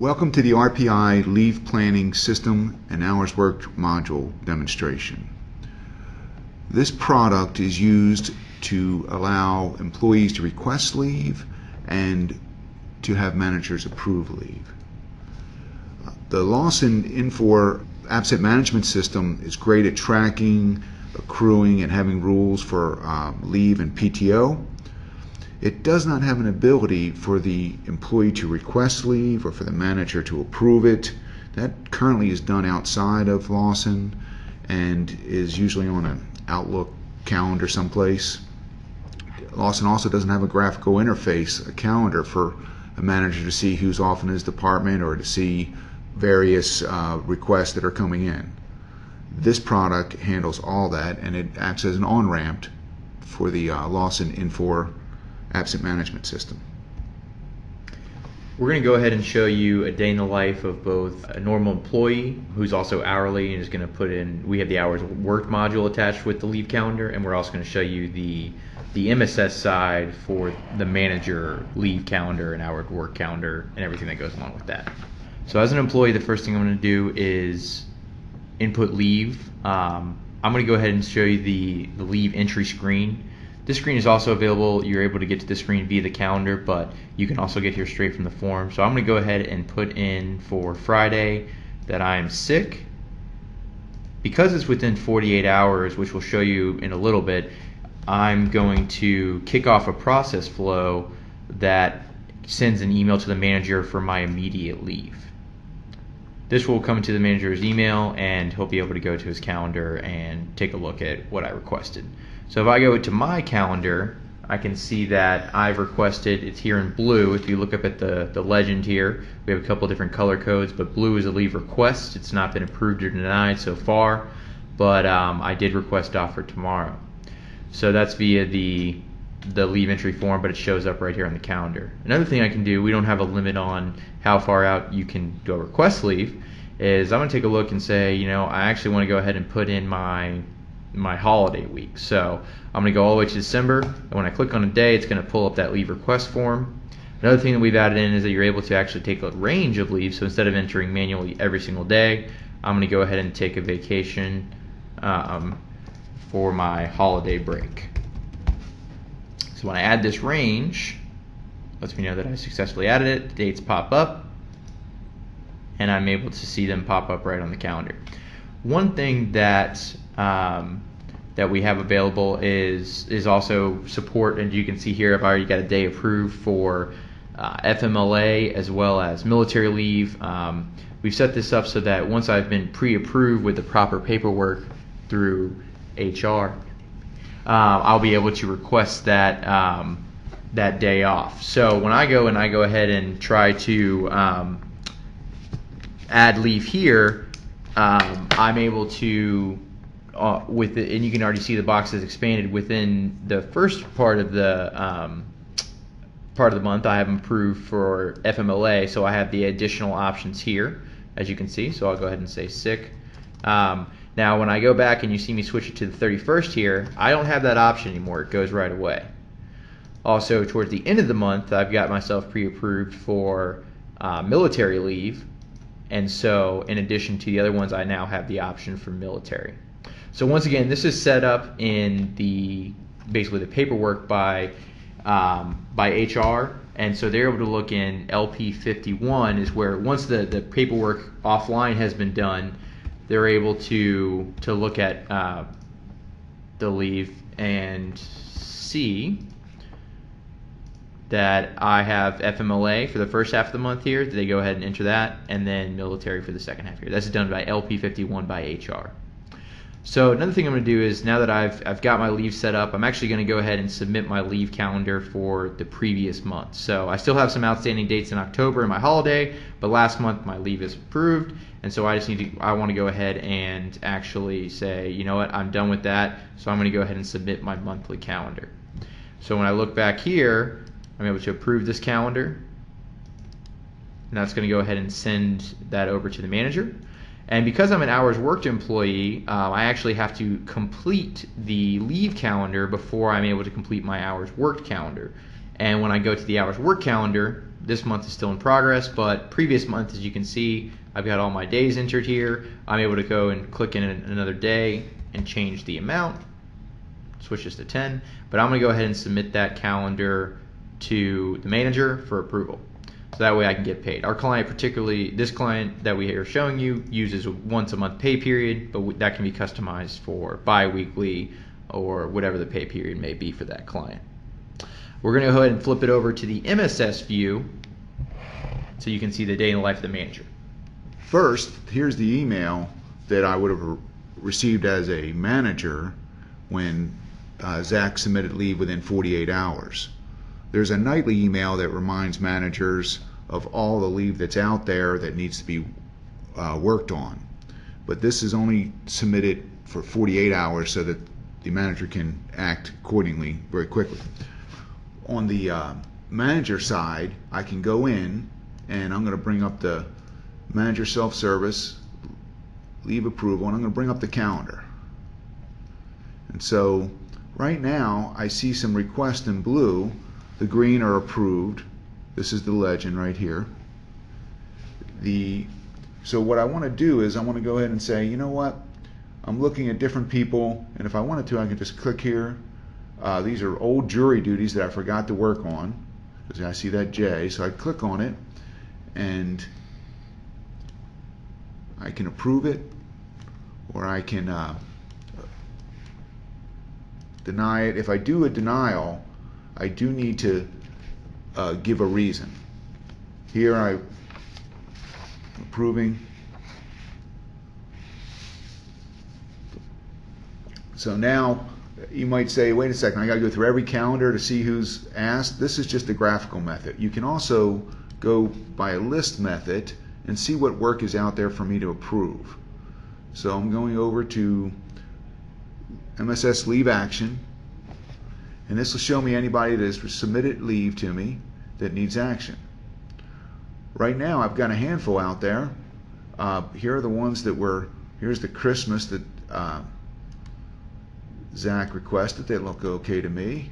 Welcome to the RPI Leave Planning System and Hours Worked module demonstration. This product is used to allow employees to request leave and to have managers approve leave. The Lawson Infor absent management system is great at tracking, accruing, and having rules for leave and PTO. It does not have an ability for the employee to request leave or for the manager to approve it. That currently is done outside of Lawson and is usually on an Outlook calendar someplace. Lawson also doesn't have a graphical interface, a calendar for a manager to see who's off in his department or to see various requests that are coming in. This product handles all that, and it acts as an on-ramp for the Lawson Infor absent management system. We're going to go ahead and show you a day in the life of both a normal employee who's also hourly and is going to put in, we have the hours worked module attached with the leave calendar, and we're also going to show you the MSS side for the manager leave calendar and hour work calendar and everything that goes along with that. So as an employee, the first thing I'm going to do is input leave. I'm going to go ahead and show you the leave entry screen. This screen is also available. You're able to get to this screen via the calendar, but you can also get here straight from the form. So I'm going to go ahead and put in for Friday that I am sick. Because it's within 48 hours, which we'll show you in a little bit, I'm going to kick off a process flow that sends an email to the manager for my immediate leave. This will come to the manager's email, and he'll be able to go to his calendar and take a look at what I requested. So if I go to my calendar, I can see that I've requested, it's here in blue. If you look up at the legend here, we have a couple different color codes, but blue is a leave request. It's not been approved or denied so far, but I did request off for tomorrow. So that's via the leave entry form, but it shows up right here on the calendar. Another thing I can do, we don't have a limit on how far out you can go request leave, is I'm going to take a look and say, you know, I actually want to go ahead and put in my holiday week. So I'm going to go all the way to December, and when I click on a day, it's going to pull up that leave request form. Another thing that we've added in is that you're able to actually take a range of leave. So instead of entering manually every single day, I'm going to go ahead and take a vacation for my holiday break. So when I add this range, lets me know that I successfully added it. The dates pop up, and I'm able to see them pop up right on the calendar. One thing that we have available is also support, and you can see here I've already got a day approved for FMLA as well as military leave. We've set this up so that once I've been pre-approved with the proper paperwork through HR, I'll be able to request that that day off. So when I go ahead and try to add leave here, I'm able to and you can already see the box is expanded within the first part of the month. I have them approved for FMLA, so I have the additional options here, as you can see. So I'll go ahead and say sick. Now when I go back and you see me switch it to the 31st here, I don't have that option anymore. It goes right away. Also, towards the end of the month, I've got myself pre-approved for military leave, and so in addition to the other ones, I now have the option for military. So once again, this is set up in basically the paperwork by HR, and so they're able to look in LP 51 is where once the paperwork offline has been done, they're able to look at the leave and see that I have FMLA for the first half of the month here. They go ahead and enter that, and then military for the second half here. That's done by LP 51 by HR. So another thing I'm going to do is, now that I've got my leave set up, I'm actually going to go ahead and submit my leave calendar for the previous month. So I still have some outstanding dates in October and my holiday, but last month my leave is approved, and so I want to go ahead and actually say, you know what, I'm done with that, so I'm going to go ahead and submit my monthly calendar. So when I look back here, I'm able to approve this calendar, and that's going to go ahead and send that over to the manager. And because I'm an hours worked employee, I actually have to complete the leave calendar before I'm able to complete my hours worked calendar. And when I go to the hours worked calendar, this month is still in progress, but previous month, as you can see, I've got all my days entered here. I'm able to go and click in another day and change the amount, switch this to 10, but I'm going to go ahead and submit that calendar to the manager for approval. So that way I can get paid. Our client, particularly this client that we are showing you, uses a once a month pay period, but that can be customized for bi-weekly or whatever the pay period may be for that client. We're going to go ahead and flip it over to the MSS view so you can see the day in the life of the manager. First, here's the email that I would have received as a manager when Zach submitted leave within 48 hours. There's a nightly email that reminds managers of all the leave that's out there that needs to be worked on. But this is only submitted for 48 hours so that the manager can act accordingly very quickly. On the manager side, I can go in and I'm going to bring up the manager self-service, leave approval, and I'm going to bring up the calendar. And so right now I see some requests in blue. The green are approved. This is the legend right here. So what I want to do is I want to go ahead and say, you know what? I'm looking at different people, and if I wanted to, I can just click here. These are old jury duties that I forgot to work on. Because I see that J, so I click on it, and I can approve it, or I can deny it. If I do a denial, I do need to give a reason. Here I'm approving. So now you might say, wait a second, I got to go through every calendar to see who's asked. This is just a graphical method. You can also go by a list method and see what work is out there for me to approve. So I'm going over to MSS Leave Action, and this will show me anybody that has submitted leave to me that needs action. Right now I've got a handful out there. Here are the ones that here's the Christmas that Zach requested. They look okay to me.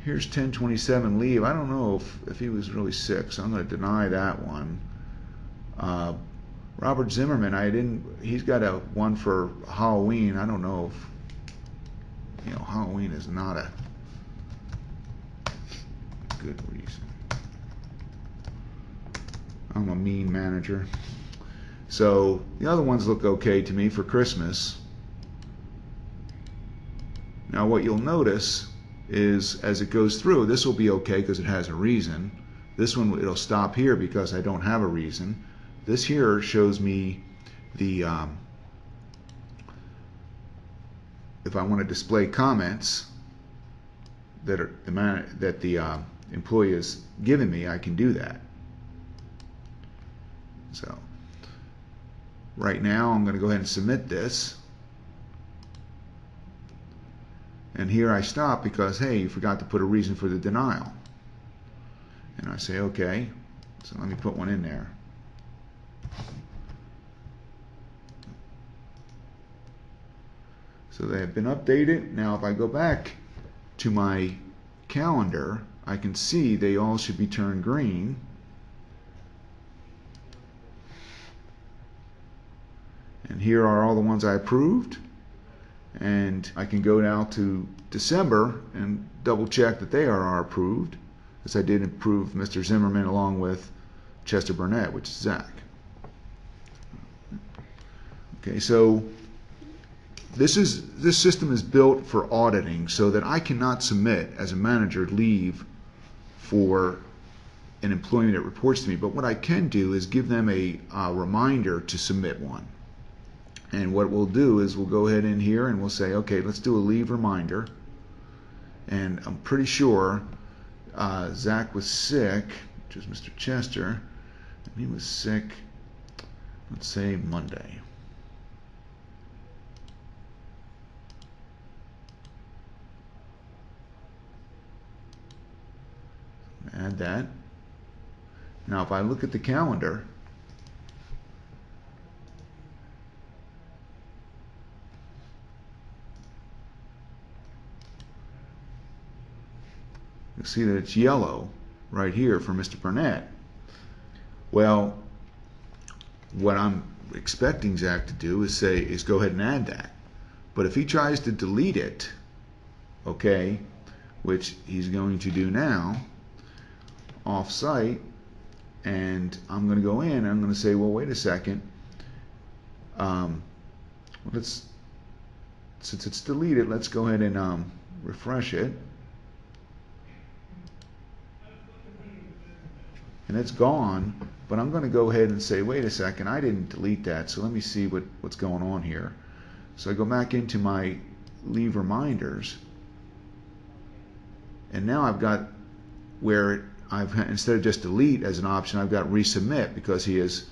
Here's 10/27 leave. I don't know if he was really sick, so I'm going to deny that one. Robert Zimmerman, he's got one for Halloween. I don't know if, Halloween is not a good reason. I'm a mean manager. So the other ones look okay to me for Christmas. Now what you'll notice is as it goes through, this will be okay because it has a reason. This one, it'll stop here because I don't have a reason. This here shows me the if I want to display comments that the employee has given me, I can do that. So right now I'm going to go ahead and submit this. And here I stop because, hey, you forgot to put a reason for the denial. And I say, okay, so let me put one in there. So they have been updated. Now if I go back to my calendar, I can see they all should be turned green. And here are all the ones I approved. And I can go now to December and double check that they are approved, as I did approve Mr. Zimmerman along with Chester Burnett, which is Zach. Okay, so this system is built for auditing so that I cannot submit as a manager leave for an employee that reports to me, but what I can do is give them a reminder to submit one. And what we'll do is we'll go ahead in here and we'll say, okay, let's do a leave reminder. And I'm pretty sure Zach was sick, which is Mr. Chester, and he was sick, let's say Monday. Add that. Now if I look at the calendar, you'll see that it's yellow right here for Mr. Burnett. Well, what I'm expecting Zach to do is go ahead and add that. But if he tries to delete it, okay, which he's going to do now, off-site, and I'm going to go in and I'm going to say, well, wait a second, since it's deleted, let's go ahead and refresh it. And it's gone, but I'm going to go ahead and say, wait a second, I didn't delete that, so let me see what's going on here. So I go back into my leave reminders, and now I've got where instead of just delete as an option, I've got resubmit, because he has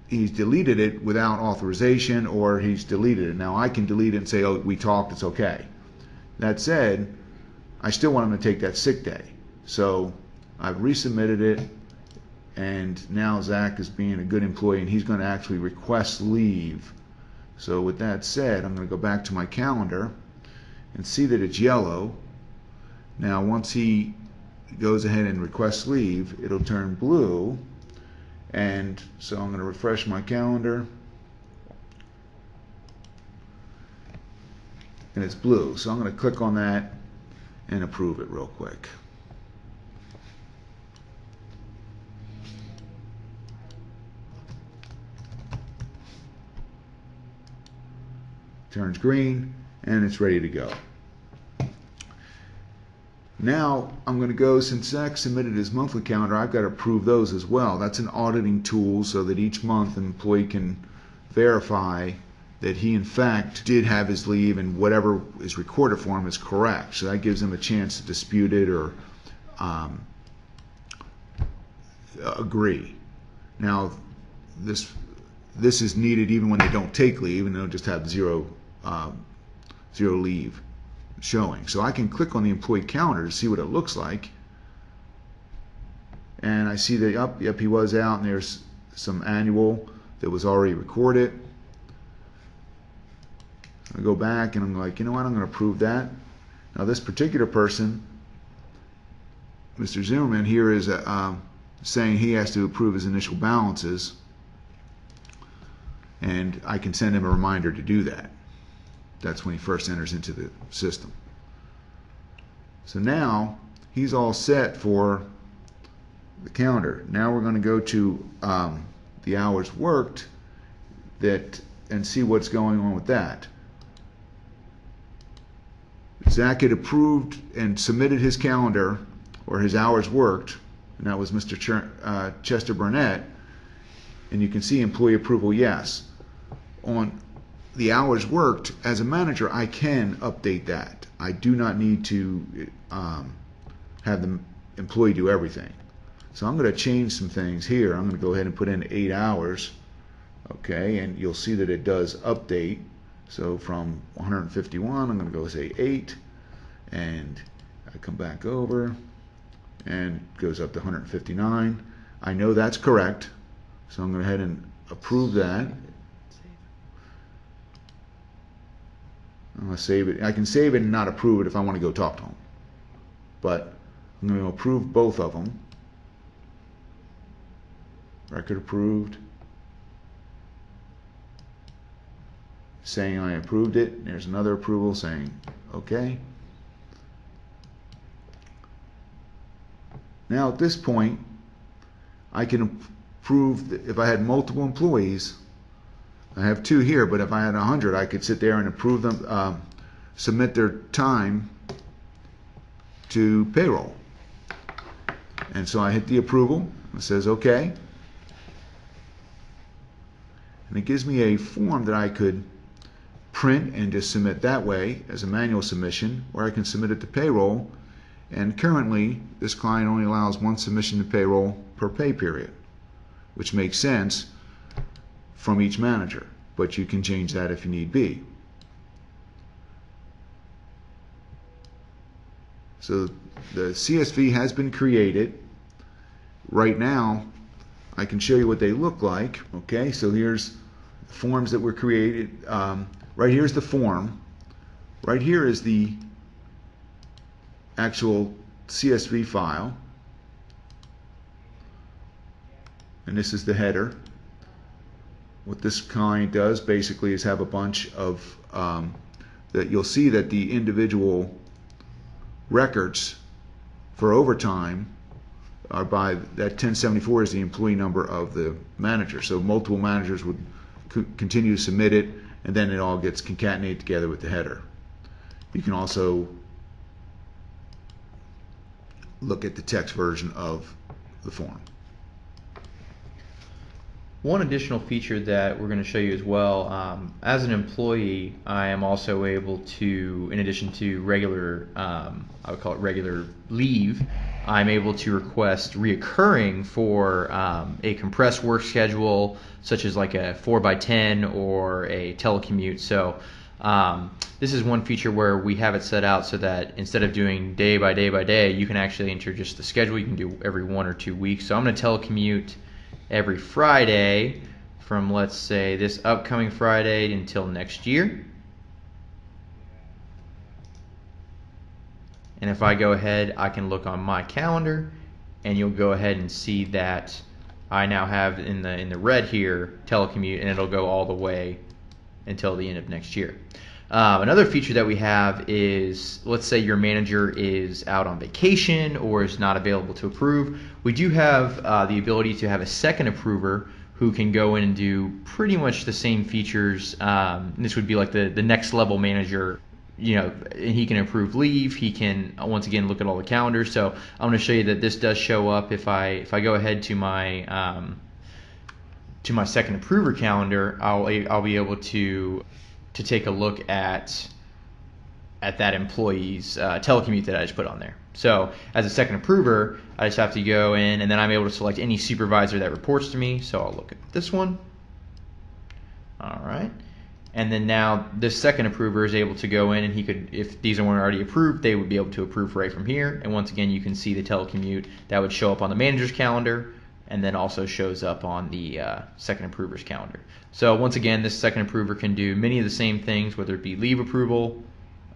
he's deleted it without authorization, or he's deleted it. Now I can delete it and say, oh, we talked, it's okay. That said, I still want him to take that sick day. So I've resubmitted it, and now Zach is being a good employee and he's going to actually request leave. So with that said, I'm going to go back to my calendar and see that it's yellow. Now once he goes ahead and requests leave, it'll turn blue, and so I'm going to refresh my calendar and it's blue. So I'm going to click on that and approve it real quick. Turns green and it's ready to go. Now I'm going to go, since Zach submitted his monthly calendar, I've got to approve those as well. That's an auditing tool so that each month an employee can verify that he in fact did have his leave and whatever is recorded for him is correct. So that gives him a chance to dispute it or agree. Now this is needed even when they don't take leave and they'll just have zero leave showing. So I can click on the employee calendar to see what it looks like, and I see that yep, he was out, and there's some annual that was already recorded. I go back and I'm like, you know what, I'm going to approve that. Now this particular person, Mr. Zimmerman here, is saying he has to approve his initial balances, and I can send him a reminder to do that. That's when he first enters into the system. So now he's all set for the calendar. Now we're going to go to the hours worked and see what's going on with that. Zach had approved and submitted his calendar, or his hours worked, and that was Mr. Chester Burnett, and you can see employee approval yes. On the hours worked, as a manager, I can update that. I do not need to have the employee do everything. So I'm going to change some things here. I'm going to go ahead and put in 8 hours, okay, and you'll see that it does update. So from 151, I'm going to go say 8, and I come back over, and it goes up to 159. I know that's correct, so I'm going to go ahead and approve that. I'm going to save it. I can save it and not approve it if I want to go talk to him. But I'm going to approve both of them. Record approved. Saying I approved it. There's another approval saying okay. Now at this point, I can approve that if I had multiple employees. I have 2 here, but if I had 100, I could sit there and approve them, submit their time to payroll. And so I hit the approval. It says okay. And it gives me a form that I could print and just submit that way as a manual submission, or I can submit it to payroll. And currently, this client only allows 1 submission to payroll per pay period, which makes sense from each manager, but you can change that if you need be. So the CSV has been created. Right now, I can show you what they look like. Okay, so here's the forms that were created. Right here's the form. Right here is the actual CSV file, and this is the header. What this client does basically is have a bunch of that you'll see that the individual records for overtime are by that 1074 is the employee number of the manager. So multiple managers would continue to submit it, and then it all gets concatenated together with the header. You can also look at the text version of the form. One additional feature that we're going to show you as well, as an employee, I am also able to, in addition to regular, I would call it regular leave, I'm able to request reoccurring for a compressed work schedule, such as like a 4x10 or a telecommute. So this is one feature where we have it set out so that instead of doing day by day by day, you can actually enter just the schedule. You can do every 1 or 2 weeks. So I'm going to telecommute every Friday from, let's say, this upcoming Friday until next year. And if I go ahead, I can look on my calendar, and you'll go ahead and see that I now have in the red here telecommute, and it'll go all the way until the end of next year. Another feature that we have is, let's say your manager is out on vacation or is not available to approve. We do have the ability to have a second approver who can go in and do pretty much the same features. This would be like the next level manager. You know, and he can approve leave. He can once again look at all the calendars. So I'm going to show you that this does show up if I go ahead to my second approver calendar. I'll be able to take a look at that employee's telecommute that I just put on there. So as a second approver, I just have to go in, and then I'm able to select any supervisor that reports to me. So I'll look at this one. All right. And then now this second approver is able to go in, and he could, if these weren't already approved, they would be able to approve right from here. And once again, you can see the telecommute that would show up on the manager's calendar, and then also shows up on the second approver's calendar. So once again, this second approver can do many of the same things, whether it be leave approval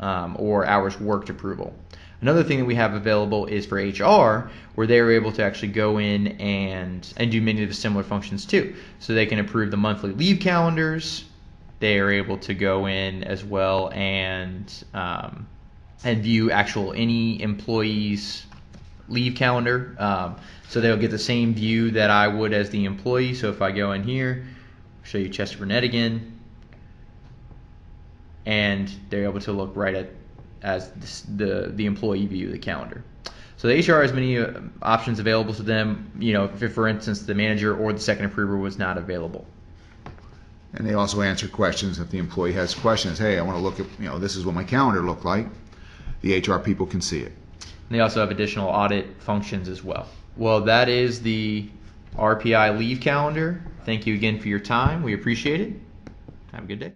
or hours worked approval. Another thing that we have available is for HR, where they are able to actually go in and do many of the similar functions too. So they can approve the monthly leave calendars. They are able to go in as well and view any employee's leave calendar. So they'll get the same view that I would as the employee. So if I go in here, show you Chester Burnett again, and they're able to look right at as the employee view of the calendar. So the HR has many options available to them. You know, if for instance the manager or the second approver was not available. And they also answer questions if the employee has questions. Hey, I want to look at, this is what my calendar looked like. The HR people can see it. And they also have additional audit functions as well. Well, that is the RPI leave calendar. Thank you again for your time. We appreciate it. Have a good day.